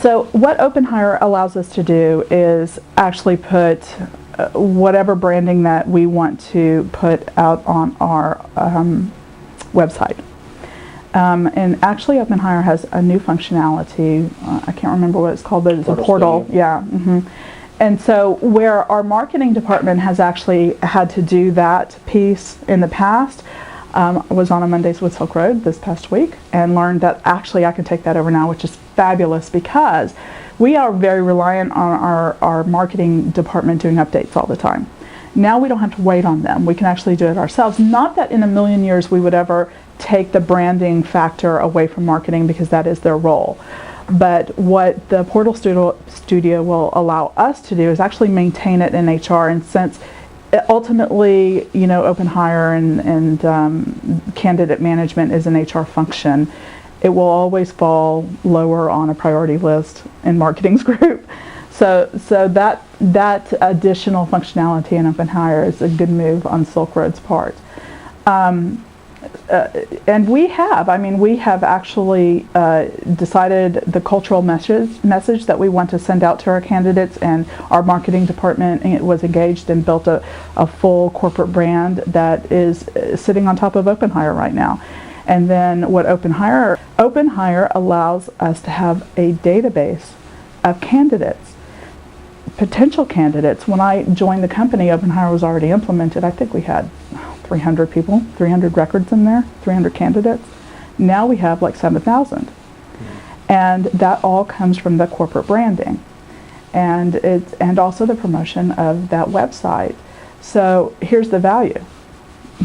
So what OpenHire allows us to do is actually put whatever branding that we want to put out on our website. And actually OpenHire has a new functionality. I can't remember what it's called, but it's a portal. Yeah. And so where our marketing department has actually had to do that piece in the past, I was on a Mondays with SilkRoad this past week and learned that actually I can take that over now, which is fabulous because we are very reliant on our marketing department doing updates all the time. Now we don't have to wait on them. We can actually do it ourselves. Not that in a million years we would ever take the branding factor away from marketing because that is their role. But what the Portal Studio will allow us to do is actually maintain it in HR, and since ultimately, you know, OpenHire and candidate management is an HR function, it will always fall lower on a priority list in marketing's group. So that additional functionality in OpenHire is a good move on SilkRoad's part. And we have actually decided the cultural message that we want to send out to our candidates, and our marketing department was engaged and built a full corporate brand that is sitting on top of OpenHire right now. And then what OpenHire allows us to have a database of candidates, potential candidates. When I joined the company, OpenHire was already implemented. I think we had 300 people, 300 records in there, 300 candidates. Now we have like 7,000. And that all comes from the corporate branding. And also the promotion of that website. So here's the value.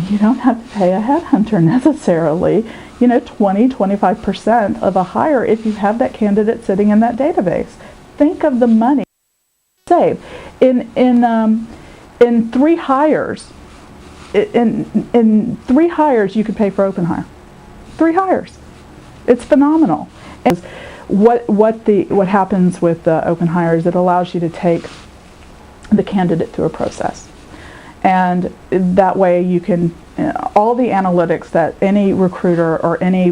You don't have to pay a headhunter necessarily, 20-25% of a hire if you have that candidate sitting in that database. Think of the money saved. In 3 hires, in 3 hires you could pay for OpenHire. 3 hires. It's phenomenal. And what happens with OpenHire is it allows you to take the candidate through a process. And that way you can, all the analytics that any recruiter or any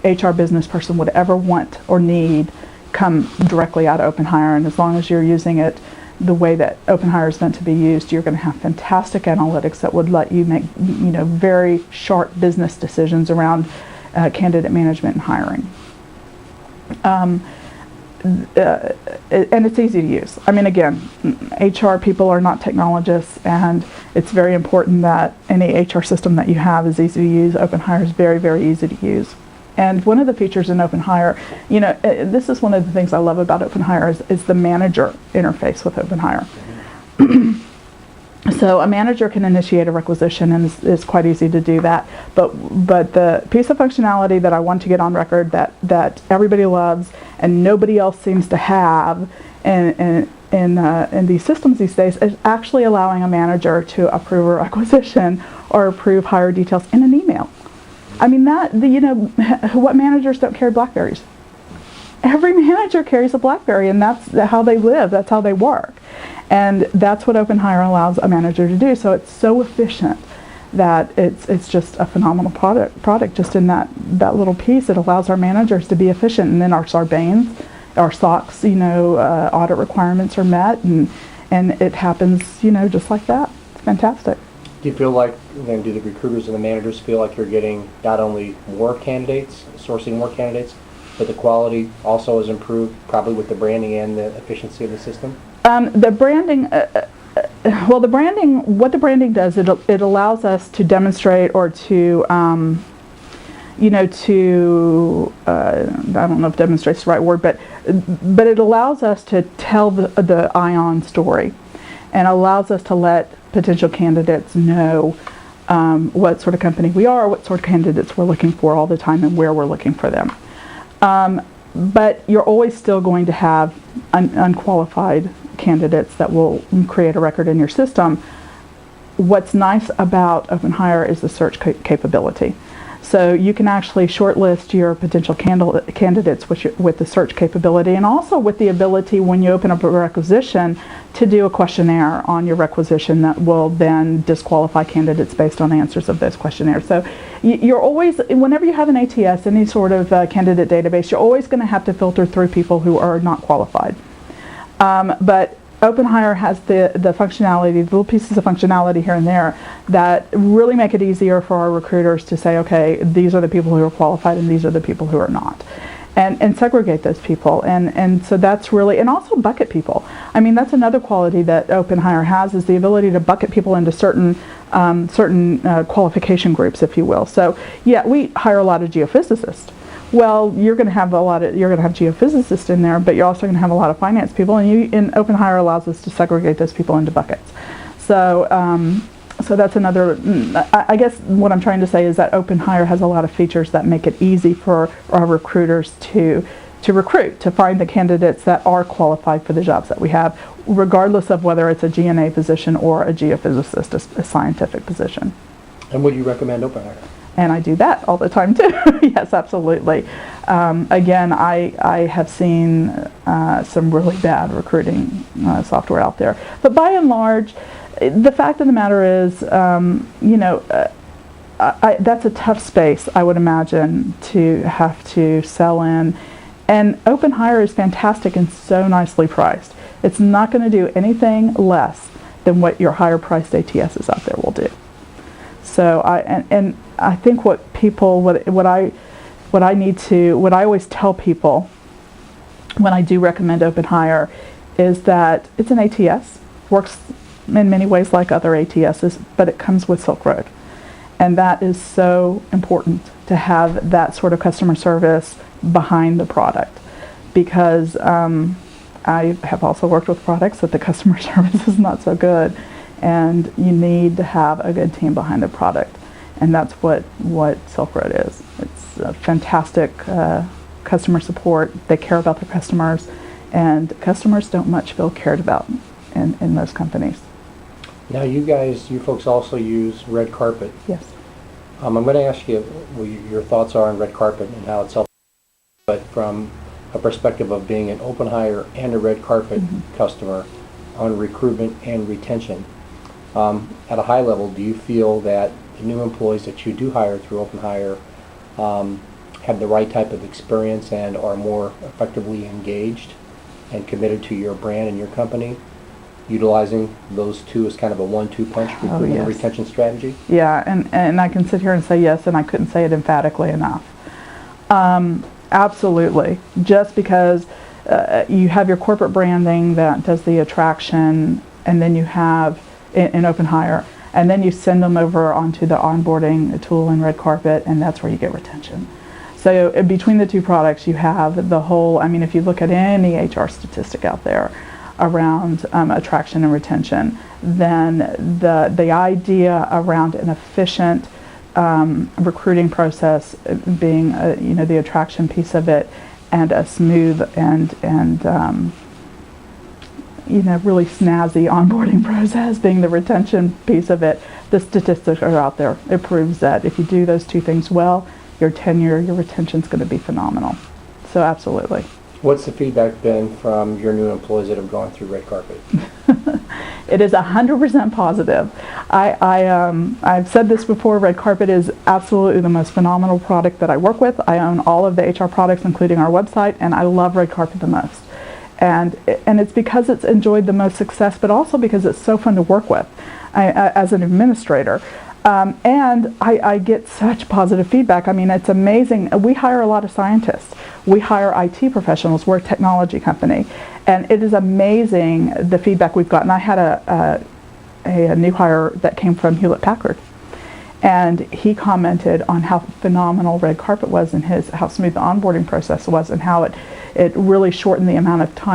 HR business person would ever want or need come directly out of OpenHire. And as long as you're using it the way that OpenHire is meant to be used, you're going to have fantastic analytics that would let you make, very sharp business decisions around candidate management and hiring. And it's easy to use. I mean, again, HR people are not technologists, and it's very important that any HR system that you have is easy to use. OpenHire is very, very easy to use. And one of the features in OpenHire, this is one of the things I love about OpenHire is the manager interface with OpenHire. So a manager can initiate a requisition, and it's quite easy to do that. But the piece of functionality that I want to get on record that everybody loves and nobody else seems to have in these systems these days is actually allowing a manager to approve a requisition or approve hire details in an email. I mean, what managers don't carry BlackBerries? Every manager carries a BlackBerry, and that's how they live, that's how they work. And that's what OpenHire allows a manager to do. So it's so efficient that it's just a phenomenal product just in that little piece. It allows our managers to be efficient, and then our Sarbanes, our SOX, audit requirements are met, and it happens, just like that. It's fantastic. Do you feel like, do the recruiters and the managers feel like you're getting not only more candidates, sourcing more candidates, but the quality also is improved, probably with the branding and the efficiency of the system? The branding, what the branding does, it allows us to demonstrate or to, I don't know if demonstrate's the right word, but it allows us to tell the ION story, and allows us to let potential candidates know what sort of company we are, what sort of candidates we're looking for all the time, and where we're looking for them. But you're always still going to have unqualified candidates that will create a record in your system. What's nice about OpenHire is the search capability. So you can actually shortlist your potential candidates with the search capability, and also with the ability, when you open up a requisition, to do a questionnaire on your requisition that will then disqualify candidates based on answers of those questionnaires. So you're always, whenever you have an ATS, any sort of candidate database, you're always going to have to filter through people who are not qualified. But OpenHire has the functionality, the little pieces of functionality here and there that really make it easier for our recruiters to say, okay, these are the people who are qualified and these are the people who are not. And segregate those people. And so that's really, and also bucket people. I mean, that's another quality that OpenHire has, is the ability to bucket people into certain qualification groups, if you will. So yeah, we hire a lot of geophysicists. Well, you're going to have geophysicists in there, but you're also going to have a lot of finance people, and OpenHire allows us to segregate those people into buckets. So, so that's another. I guess what I'm trying to say is that OpenHire has a lot of features that make it easy for our recruiters to recruit, to find the candidates that are qualified for the jobs that we have, regardless of whether it's a GNA position or a geophysicist, a scientific position. And would you recommend OpenHire? And I do that all the time too. Yes, absolutely. Again, I have seen some really bad recruiting software out there. But by and large, the fact of the matter is, that's a tough space, I would imagine, to have to sell in. And OpenHire is fantastic and so nicely priced. It's not going to do anything less than what your higher priced ATSs out there will do. So I think what I always tell people when I do recommend OpenHire is that it's an ATS, works in many ways like other ATSs, but it comes with SilkRoad. And that is so important, to have that sort of customer service behind the product, because I have also worked with products that the customer service is not so good. And you need to have a good team behind the product, and that's what SilkRoad is. It's a fantastic customer support. They care about their customers, and customers don't much feel cared about in most companies. Now you folks also use RedCapet. Yes. I'm going to ask you what your thoughts are on RedCapet and how it's helped, but from a perspective of being an OpenHire and a RedCapet customer on recruitment and retention. At a high level, do you feel that the new employees that you do hire through OpenHire have the right type of experience and are more effectively engaged and committed to your brand and your company, utilizing those two as kind of a 1-2 punch recruitment and retention strategy? Yeah, and I can sit here and say yes, and I couldn't say it emphatically enough. Absolutely. Just because you have your corporate branding that does the attraction, and then you have in OpenHire, and then you send them over onto the onboarding tool in RedCapet, and that's where you get retention. So between the two products, you have the whole, I mean, if you look at any HR statistic out there around attraction and retention, then the idea around an efficient recruiting process being the attraction piece of it, and a smooth and really snazzy onboarding process being the retention piece of it. The statistics are out there. It proves that if you do those two things well, your tenure, your retention's going to be phenomenal. So absolutely. What's the feedback been from your new employees that have gone through RedCapet? It is 100% positive. I've said this before, RedCapet is absolutely the most phenomenal product that I work with. I own all of the HR products, including our website, and I love RedCapet the most. And it's because it's enjoyed the most success, but also because it's so fun to work with as an administrator. And I get such positive feedback. I mean, it's amazing. We hire a lot of scientists. We hire IT professionals. We're a technology company. And it is amazing the feedback we've gotten. I had a new hire that came from Hewlett-Packard. And he commented on how phenomenal RedCapet was, and how smooth the onboarding process was, and how it really shortened the amount of time